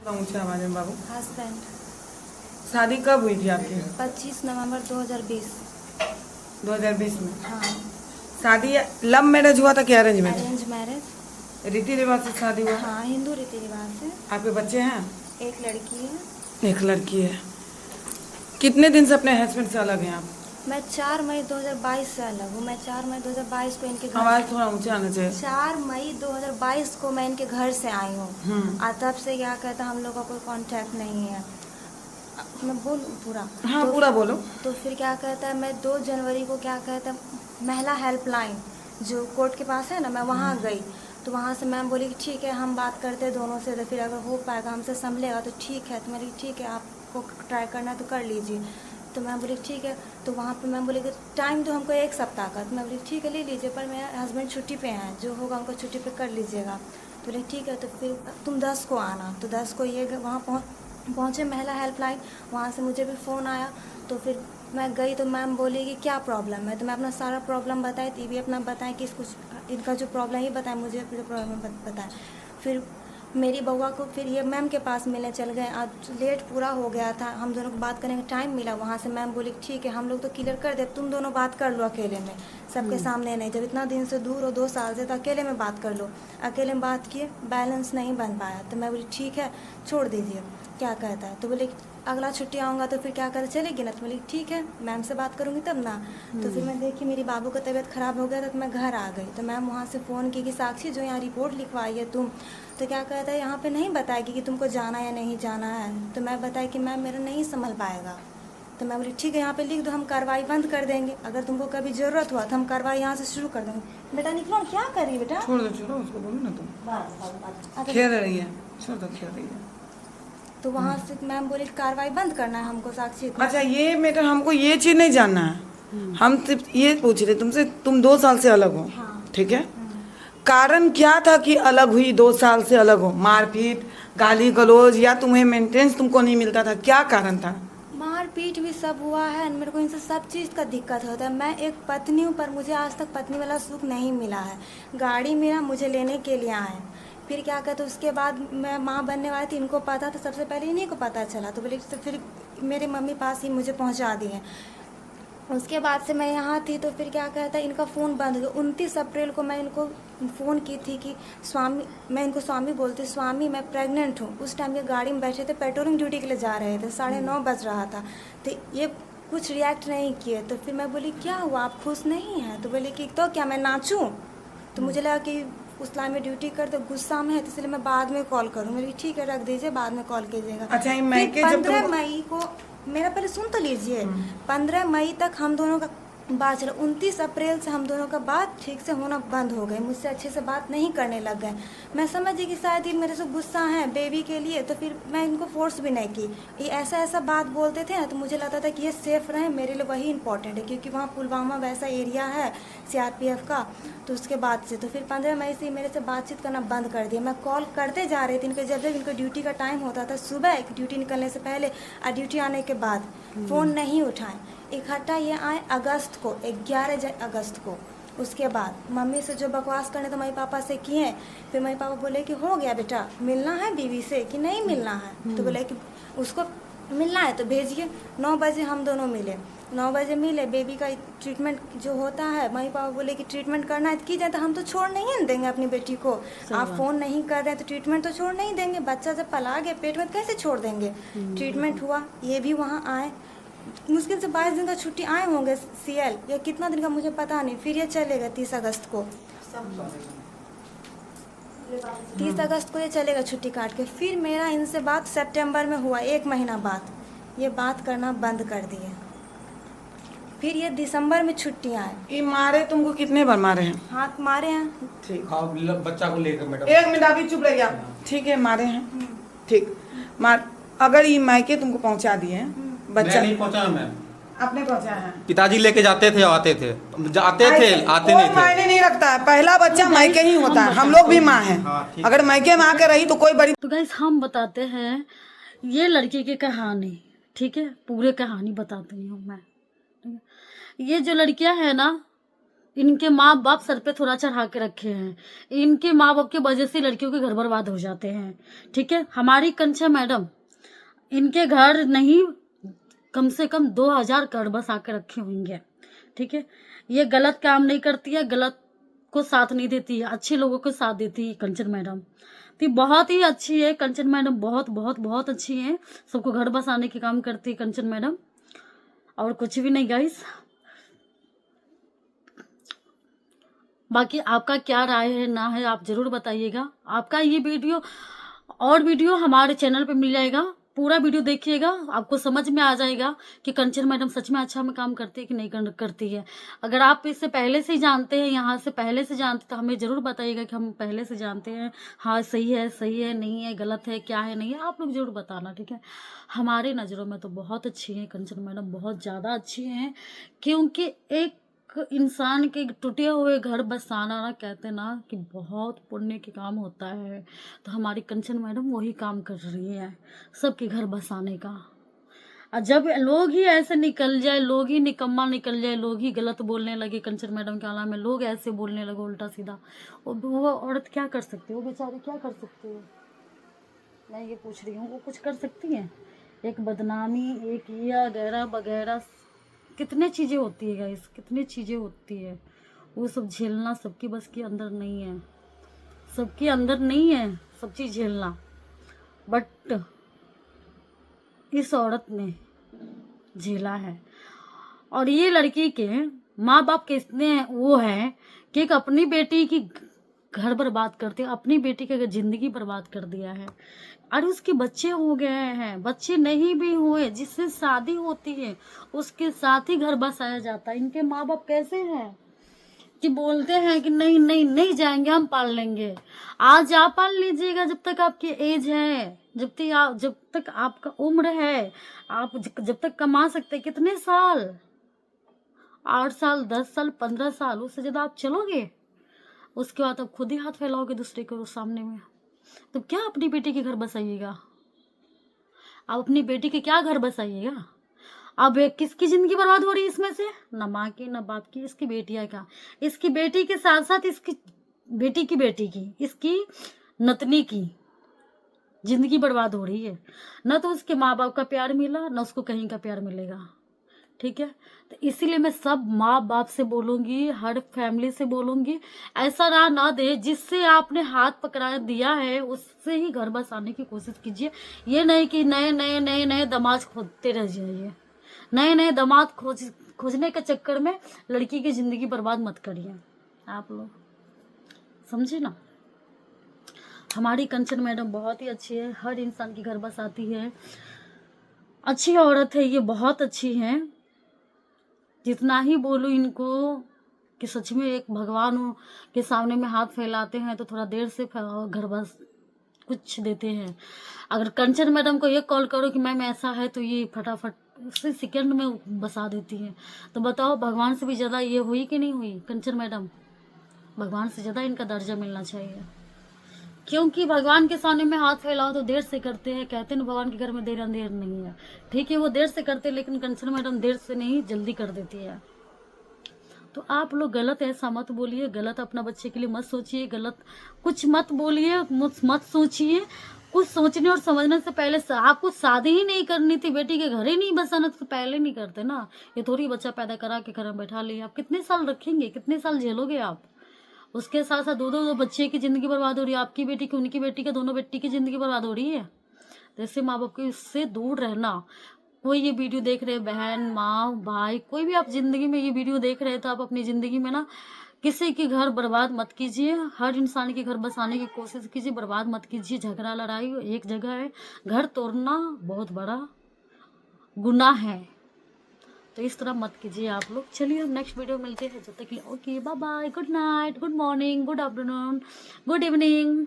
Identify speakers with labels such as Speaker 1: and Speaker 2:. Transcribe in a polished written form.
Speaker 1: ऊंचा आवाज में बाबू।
Speaker 2: हस्बैंड।
Speaker 1: शादी कब हुई थी आपकी?
Speaker 2: 25 नवंबर 2020।
Speaker 1: 2020 में।
Speaker 2: हाँ।
Speaker 1: शादी लव मैरिज हुआ था क्या अरेंज मैरिज?
Speaker 2: Arrange marriage.
Speaker 1: रीति रिवाज से शादी हुआ?
Speaker 2: हाँ, हिंदू रीति रिवाज से।
Speaker 1: आपके बच्चे हैं?
Speaker 2: एक लड़की है।
Speaker 1: एक लड़की है। कितने दिन से अपने हस्बैंड से अलग हैं आप?
Speaker 2: मैं 4 मई 2022 से अलग हूँ। मैं 4 मई 2022 को इनके घर।
Speaker 1: आवाज थोड़ा ऊंचा आना चाहिए।
Speaker 2: 4 मई 2022 को मैं इनके घर से आई हूँ। और तब से क्या कहता हम लोग का कोई कांटेक्ट नहीं है। मैं बोलूँ पूरा?
Speaker 1: हाँ, पूरा बोलो।
Speaker 2: तो फिर क्या कहता है, मैं 2 जनवरी को क्या कहता है महिला हेल्पलाइन जो कोर्ट के पास है ना, मैं वहाँ गई। तो वहाँ से मैम बोली कि ठीक है हम बात करते हैं दोनों से, तो फिर अगर हो पाएगा हमसे संभलेगा तो ठीक है। तो मैं बोली ठीक है आपको ट्राई करना है तो कर लीजिए। तो मैं बोली ठीक है। तो वहाँ पे मैम बोली कि टाइम तो हमको 1 सप्ताह का। तो मैं बोली ठीक है ले लीजिए, पर मेरे हस्बैंड छुट्टी पे हैं, जो होगा उनको छुट्टी पे कर लीजिएगा। तो बोले ठीक है। तो फिर तुम 10 को आना। तो 10 को ये वहाँ पहुँचे महिला हेल्पलाइन। वहाँ से मुझे भी फ़ोन आया। तो फिर मैं गई तो मैम बोली कि क्या प्रॉब्लम है। तो मैं अपना सारा प्रॉब्लम बताई, तो ये भी अपना बताएं कि कुछ इनका जो प्रॉब्लम है बताएं, मुझे जो प्रॉब्लम बताएं। फिर मेरी बउआ को फिर ये मैम के पास मिलने चल गए। आज लेट पूरा हो गया था, हम दोनों को बात करने का टाइम मिला। वहाँ से मैम बोली ठीक है हम लोग तो क्लियर कर दे, तुम दोनों बात कर लो अकेले में, सबके सामने नहीं। जब इतना दिन से दूर हो 2 साल से, तो अकेले में बात कर लो। अकेले में बात किए, बैलेंस नहीं बन पाया। तो मैं बोली ठीक है छोड़ दीजिए, क्या कहता है। तो बोले अगला छुट्टी आऊँगा तो फिर क्या कर चलेगी ना। तो बोली ठीक है मैम से बात करूँगी तब ना। तो फिर मैं देखी मेरी बाबू का तबीयत ख़राब हो गया था, तो मैं घर आ गई। तो मैम वहाँ से फ़ोन की कि साक्षी जो यहाँ रिपोर्ट लिखवाई है तुम, तो क्या कहता है यहाँ पे नहीं बताएगी कि तुमको जाना या नहीं जाना है। तो मैं बताया कि मैम मेरा नहीं संभल पाएगा। तो मैं बोली ठीक है यहाँ पे लिख दो, हम कार्रवाई बंद कर देंगे। अगर तुमको कभी ज़रूरत हुआ तो हम कार्रवाई यहाँ से शुरू कर देंगे। बेटा निकलो, क्या कर रही है बेटा?
Speaker 1: छोड़ दो उसको, बोलो ना तुम। खेल रही है, छोड़ दो, खेल रही है।
Speaker 2: तो वहाँ से मैम बोली कार्रवाई बंद करना है हमको साक्षी।
Speaker 1: अच्छा ये मैटर हमको ये चीज नहीं जानना है। हम सिर्फ ये पूछ रहे तुमसे, तुम 2 साल से अलग हो।
Speaker 2: हाँ।
Speaker 1: ठीक है। कारण क्या था कि अलग हुई, 2 साल से अलग हो? मारपीट, गाली गलौज, या तुम्हें मेंटेनेंस तुमको नहीं मिलता था? क्या कारण था?
Speaker 2: मारपीट भी सब हुआ है, मेरे को इनसे सब चीज़ का दिक्कत होता है। मैं एक पत्नी हूँ, पर मुझे आज तक पत्नी वाला सुख नहीं मिला है। गाड़ी मेरा मुझे लेने के लिए आए, फिर क्या कहते उसके बाद मैं माँ बनने वाली थी, इनको पता था, सबसे पहले इन्हीं को पता चला। तो बोले तो फिर मेरे मम्मी पास ही मुझे पहुँचा दिए। उसके बाद से मैं यहाँ थी, तो फिर क्या कहता है इनका फ़ोन बंद हो गया। 29 अप्रैल को मैं इनको फ़ोन की थी कि स्वामी, मैं इनको स्वामी बोलती, स्वामी मैं प्रेग्नेंट हूँ। उस टाइम ये गाड़ी में बैठे थे, पेट्रोलिंग ड्यूटी के लिए जा रहे थे, 9:30 बज रहा था। तो ये कुछ रिएक्ट नहीं किए। तो फिर मैं बोली क्या हुआ, आप खुश नहीं हैं? तो बोले कि तो क्या मैं नाचूँ? तो मुझे लगा कि उस टाइम में ड्यूटी कर तो गुस्सा में है, तो इसलिए मैं बाद में कॉल करूँ। मेरी ठीक है रख दीजिए, बाद में कॉल कीजिएगा।
Speaker 1: अच्छा ये मैं
Speaker 2: 15 मई को, मेरा पहले सुन तो लीजिए। 15 मई तक हम दोनों का बात चला। 29 अप्रैल से हम दोनों का बात ठीक से होना बंद हो गई, मुझसे अच्छे से बात नहीं करने लग गए। मैं समझी कि शायद ये मेरे से गुस्सा है बेबी के लिए, तो फिर मैं इनको फोर्स भी नहीं की। ये ऐसा बात बोलते थे ना, तो मुझे लगता था कि ये सेफ़ रहे, मेरे लिए वही इंपॉर्टेंट है, क्योंकि वहाँ पुलवामा वैसा एरिया है CRPF का। तो उसके बाद से तो फिर 15 मई से मेरे से बातचीत करना बंद कर दिया। मैं कॉल करते जा रही थी इनको, जब जब इनको ड्यूटी का टाइम होता था, सुबह ड्यूटी निकलने से पहले और ड्यूटी आने के बाद, फ़ोन नहीं उठाएं। इकट्ठा ये आए अगस्त को, 11 अगस्त को। उसके बाद मम्मी से जो बकवास करने तो मम्मी पापा से किए। फिर मम्मी पापा बोले कि हो गया बेटा, मिलना है बीवी से कि नहीं मिलना है? तो बोले कि उसको मिलना है तो भेजिए। 9 बजे हम दोनों मिले, 9 बजे मिले। बेबी का ट्रीटमेंट जो होता है, मम्मी पापा बोले कि ट्रीटमेंट करना है तो की जाए, तो हम तो छोड़ नहीं देंगे अपनी बेटी को। आप फ़ोन नहीं कर रहे हैं तो ट्रीटमेंट तो छोड़ नहीं देंगे। बच्चा जब पला गया पेट में कैसे छोड़ देंगे? ट्रीटमेंट हुआ, ये भी वहाँ आए। मुश्किल से 22 दिन का छुट्टी आए होंगे CL, या कितना दिन का मुझे पता नहीं। फिर ये चलेगा 30 अगस्त को, 30 अगस्त को ये चलेगा छुट्टी काट के। फिर मेरा इनसे बात सितंबर में हुआ, 1 महीना बाद ये बात करना बंद कर दिए। फिर ये दिसंबर में छुट्टी आए।
Speaker 1: ये मारे तुमको कितने बार मारे हैं?
Speaker 2: हाथ मारे हैं।
Speaker 1: ठीक,
Speaker 3: हाँ बच्चा को लेकर मैडम
Speaker 1: 1 मिनट अभी चुप रहिए आप। ठीक है मारे हैं, ठीक। मार अगर ये मायके तुमको पहुंचा दिए हैं, बच्चा
Speaker 3: नहीं पहुंचा मैम,
Speaker 1: आपने पहुंचाया है?
Speaker 3: पिताजी लेके जाते थे आते थे, जाते थे आते नहीं थे।
Speaker 1: मायने नहीं रखता है, पहला बच्चा मायके ही होता है। हम लोग भी माँ हैं।
Speaker 3: हाँ, ठीक।
Speaker 1: अगर मायके में आके रही तो कोई बड़ी।
Speaker 4: तो गाइस हम बताते हैं ये लड़की की कहानी, ठीक है, पूरे कहानी बताती हूँ मैं। ठीक है? ये जो लड़कियां है ना, इनके माँ बाप सर पे थोड़ा चढ़ा के रखे हैं। इनके माँ बाप की वजह से लड़कियों के घर बर्बाद हो जाते हैं। ठीक है, हमारी कंचन मैडम इनके घर नहीं कम से कम 2000 करोड़ बस आके रखे होंगे। ठीक है, ये गलत काम नहीं करती है, गलत को साथ नहीं देती है, अच्छे लोगों को साथ देती है कंचन मैडम। तो बहुत ही अच्छी है कंचन मैडम, बहुत बहुत बहुत अच्छी है। सबको घर बसाने के काम करती है कंचन मैडम, और कुछ भी नहीं गाइस। बाकी आपका क्या राय है ना है आप जरूर बताइएगा। आपका ये वीडियो और वीडियो हमारे चैनल पे मिल जाएगा, पूरा वीडियो देखिएगा, आपको समझ में आ जाएगा कि कंचन मैडम सच में अच्छा में काम करती है कि नहीं करती है। अगर आप इससे पहले से जानते हैं, यहाँ से पहले से जानते, तो हमें ज़रूर बताइएगा कि हम पहले से जानते हैं, हाँ सही है नहीं है, गलत है क्या है नहीं है, आप लोग जरूर बताना। ठीक है, हमारे नज़रों में तो बहुत अच्छी है कंचन मैडम, बहुत ज़्यादा अच्छी हैं, क्योंकि एक इंसान के टूटे हुए घर बसाना ना, कहते ना कि बहुत पुण्य के काम होता है। तो हमारी कंचन मैडम वही काम कर रही है, सबके घर बसाने का। और जब लोग ही ऐसे निकल जाए, लोग ही निकम्मा निकल जाए, लोग ही गलत बोलने लगे कंचन मैडम के आला में, लोग ऐसे बोलने लगे उल्टा सीधा, वो औरत क्या कर सकती है, वो बेचारी क्या कर सकती है? मैं ये पूछ रही हूँ, वो कुछ कर सकती है? एक बदनामी, एक या वगैरह वगैरह कितने चीज़ें होती है गाइस, कितनी चीज़ें होती है, वो सब झेलना सबकी बस के अंदर नहीं है, सबके अंदर नहीं है सब चीज़ झेलना। बट इस औरत ने झेला है। और ये लड़की के माँ बाप कितने वो है कि एक अपनी बेटी की घर बर्बाद करते, अपनी बेटी की जिंदगी बर्बाद कर दिया है। और उसके बच्चे हो गए हैं, बच्चे नहीं भी हुए, जिससे शादी होती है उसके साथ ही घर बसाया जाता है। इनके माँ बाप कैसे हैं कि बोलते हैं कि नहीं नहीं नहीं जाएंगे, हम पाल लेंगे। आज आप पाल लीजिएगा जब तक आपकी एज है, जब तक आपका उम्र है, आप जब तक कमा सकते। कितने साल? 8 साल, 10 साल, 15 साल, उससे ज़्यादा आप चलोगे? उसके बाद आप खुद ही हाथ फैलाओगे दूसरे के सामने में। तो क्या अपनी बेटी के घर बसाइएगा? आप अपनी बेटी के क्या घर बसाइएगा? अब किसकी जिंदगी बर्बाद हो रही है इसमें से? न माँ की न बाप की, इसकी बेटियाँ का, इसकी बेटी के साथ साथ इसकी बेटी की, इसकी नतनी की जिंदगी बर्बाद हो रही है। न तो उसके माँ बाप का प्यार मिला, न उसको कहीं का प्यार मिलेगा। ठीक है, तो इसीलिए मैं सब माँ बाप से बोलूंगी, हर फैमिली से बोलूंगी, ऐसा राह ना दे जिससे आपने हाथ पकड़ा दिया है उससे ही घर बसाने की कोशिश कीजिए। ये नहीं कि नए नए नए नए दामाद खोजते रह जाइए, नए नए दामाद खोजने के चक्कर में लड़की की जिंदगी बर्बाद मत करिए। आप लोग समझे ना? हमारी कंचन मैडम बहुत ही अच्छी है, हर इंसान की घर बसाती है, अच्छी औरत है ये, बहुत अच्छी है। जितना ही बोलूँ इनको कि सच में एक भगवान के सामने में हाथ फैलाते हैं तो थोड़ा देर से घर बस कुछ देते हैं। अगर कंचन मैडम को ये कॉल करो कि मैम ऐसा है, तो ये फटाफट उसी सेकंड में बसा देती हैं। तो बताओ भगवान से भी ज़्यादा ये हुई कि नहीं हुई कंचन मैडम? भगवान से ज़्यादा इनका दर्जा मिलना चाहिए, क्योंकि भगवान के सामने में हाथ फैलाओ तो देर से करते हैं। कहते हैं भगवान के घर में देर अंधेर नहीं है। ठीक है, वो देर से करते हैं, लेकिन कंचन मैडम देर से नहीं जल्दी कर देती है। तो आप लोग गलत ऐसा मत बोलिए, गलत अपना बच्चे के लिए मत सोचिए, गलत कुछ मत बोलिए, मत सोचिए। कुछ सोचने और समझने से पहले आपको शादी ही नहीं करनी थी, बेटी के घर ही नहीं बसाना तो पहले नहीं करते ना। ये थोड़ी बच्चा पैदा करा के घर में बैठा लिया, आप कितने साल रखेंगे, कितने साल झेलोगे आप? उसके साथ साथ दो बच्चे की जिंदगी बर्बाद हो रही है, आपकी बेटी की, उनकी बेटी की, दोनों बेटी की जिंदगी बर्बाद हो रही है। तो ऐसे माँ बाप को इससे दूर रहना। कोई ये वीडियो देख रहे, बहन माँ भाई, कोई भी आप जिंदगी में ये वीडियो देख रहे तो आप अपनी जिंदगी में ना किसी की घर बर्बाद मत कीजिए, हर इंसान के घर बसाने की कोशिश कीजिए, बर्बाद मत कीजिए। झगड़ा लड़ाई एक जगह है, घर तोड़ना बहुत बड़ा गुनाह है, तो इस तरह मत कीजिए आप लोग। चलिए हम नेक्स्ट वीडियो मिलते हैं, जब तक के लिए okay bye bye, good night, good morning, good afternoon, good evening.